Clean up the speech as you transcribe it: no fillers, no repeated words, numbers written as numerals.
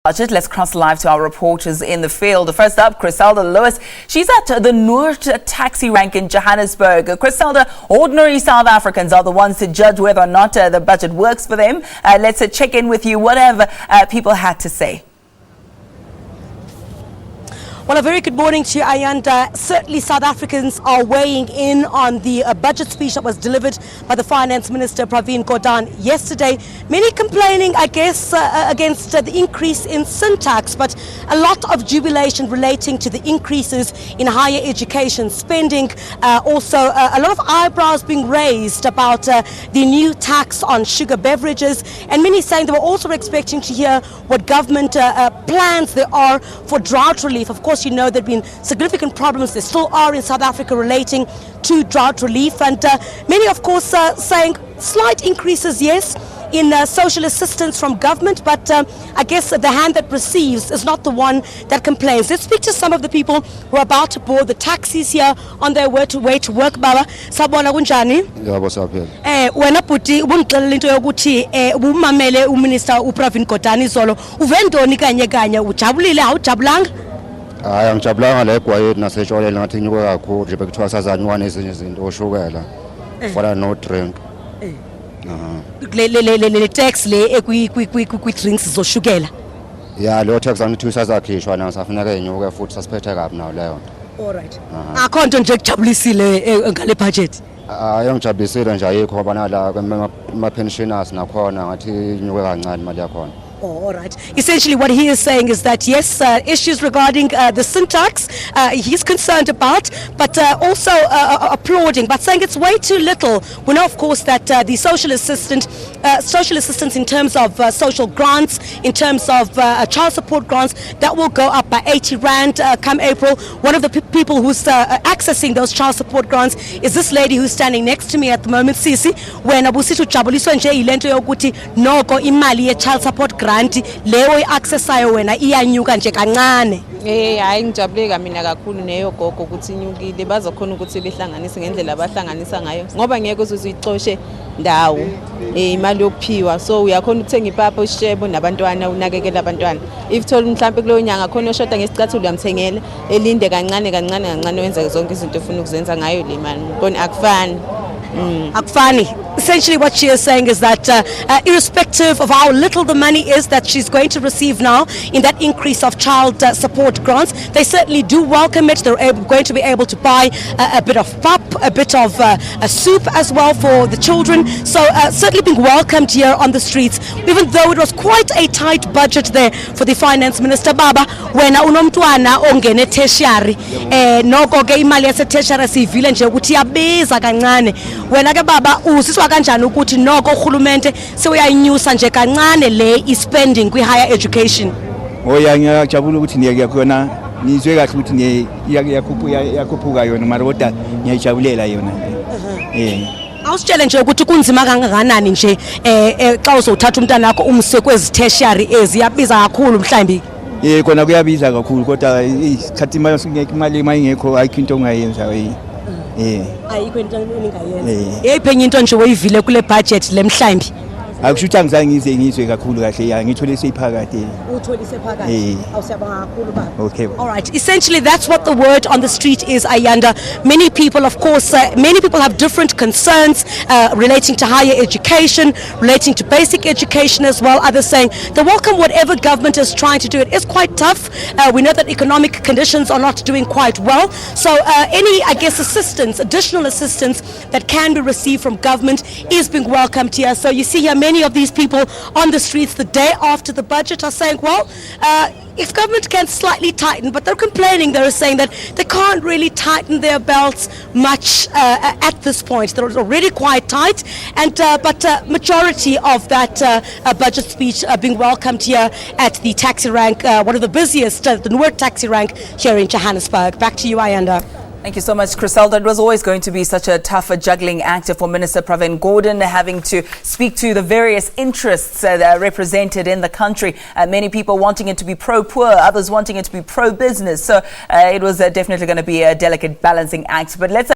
Budget. Let's cross live to our reporters in the field. First up, Chriselda Lewis. She's at the Noord Taxi Rank in Johannesburg. Chriselda, ordinary South Africans are the ones to judge whether or not the budget works for them. Let's check in with you, whatever people had to say. Well, a very good morning to you, Ayanda. Certainly South Africans are weighing in on the budget speech that was delivered by the Finance Minister, Pravin Gordhan, yesterday. Many complaining, I guess, against the increase in sin tax, but a lot of jubilation relating to the increases in higher education spending. Also, a lot of eyebrows being raised about the new tax on sugar beverages, and many saying they were also expecting to hear what government plans there are for drought relief. Of course, you know there have been significant problems, there still are in South Africa relating to drought relief, and many of course saying slight increases, yes, in social assistance from government, but I guess the hand that receives is not the one that complains. Let's speak to some of the people who are about to board the taxis here on their way to work. Baba, sabona kunjani? Yebo saphela. Wena bhuti ubungixelela into yokuthi ubumamele uMinister uPravin Gordhan izolo. Uvendoni kanye ujabulile awujabulanga? Hayi angijabulanga la egwayeni nasetshwaleni ngathi inyuke kakhulu nje bekuthiwa sazanywana ezinye izinto oshukela fana no drink. Le tax le kwi drinks zoshukela. Ya lo tax angithi sazakhishwa nayo safuneka inyuke futhi sasiphethe kabi nayo leyo nto. All right. Akho nto nje kujabulisile ngale budget. Hayi angijabulisile nje ayikho ngoba nala ama pensioners nakhona ngathi inyuke kancane imali yakhona. Oh, all right. Essentially what he is saying is that yes, issues regarding the sin tax he's concerned about, but also applauding, but saying it's way too little. We know of course that the social assistance in terms of social grants, in terms of child support grants, that will go up by 80 Rand come April. One of the people who's accessing those child support grants is this lady who's standing next to me at the moment, Sisi. When abusithi ujabuliswa nje ilento yokuthi noko imali ye child support grant leyo iaccessayo wena iyanyuka nje kancane. Hayi ngijabule mina kakhulu neyo gogo ukuthi inyukile bazokhona ukuthi behlanganise ngendlela abahlanganisa ngayo ngoba ngeke uzuyixoshe ndawo imali yokuphiwa, so uyakhona ukuthenga ipapa ushebo nabantwana unakekela abantwana. If thola mhlambe kuleyo nyanga khona oshoda ngesicathulo uyamthengela elinde kancane wenza zonke izinto ofuna ukuzenza ngayo le mali. Ngibona akufani. Akfani. Essentially what she is saying is that irrespective of how little the money is that she's going to receive now in that increase of child support grants, they certainly do welcome it. They're going to be able to buy a bit of pap, a bit of a soup as well for the children. So certainly being welcomed here on the streets, even though it was quite a tight budget there for the Finance Minister. Baba, wena unomntwana ongene tertiary noko ke imali yase tertiary sivile nje ukuthi yabiza kancane. Wena ke baba usiswa kanjani ukuthi noko uhulumente seyayinyusa nje kancane le spending kwi higher education? Oya ngiyajabula ukuthi niyakuyona nizwe kahle ukuthi yakhuphuka yona mara kodwa ngiyajabulela yona. Awusitshele nje ukuthi kunzima kangakanani nje xa uzothatha umntana wakho umse kwezi tertiary eziyabiza kakhulu mhlambi. Kona kuyabiza kakhulu kodwa isikhathi imali mayingekho ayikho into ongayenza ayikho into eningayenza. Yeyiphenye into nje oyivile kule budget le mhlambi. Akushuthi angizange ngizwe kakhulu kahle ya ngithole seyiphakathi. Uthole sephakathi. Awusiyabonga kakhulu baba. Okay. All right. Essentially that's what the word on the street is, Ayanda. Many people of course many people have different concerns relating to higher education, relating to basic education as well. Others saying they welcome whatever government is trying to do. It is quite tough. We know that economic conditions are not doing quite well. So any I guess additional assistance that can be received from government is being welcomed here. So you see here many of these people on the streets the day after the budget are saying, well, if government can slightly tighten, but they're complaining, they're saying that they can't really tighten their belts much at this point. They're already quite tight, and but majority of that budget speech being welcomed here at the taxi rank, one of the busiest, the Noord Taxi Rank here in Johannesburg. Back to you, Ayanda. Thank you so much, Chriselda. It was always going to be such a tough juggling act for Minister Pravin Gordhan, having to speak to the various interests that are represented in the country. Many people wanting it to be pro-poor, others wanting it to be pro-business. So it was definitely going to be a delicate balancing act. But let's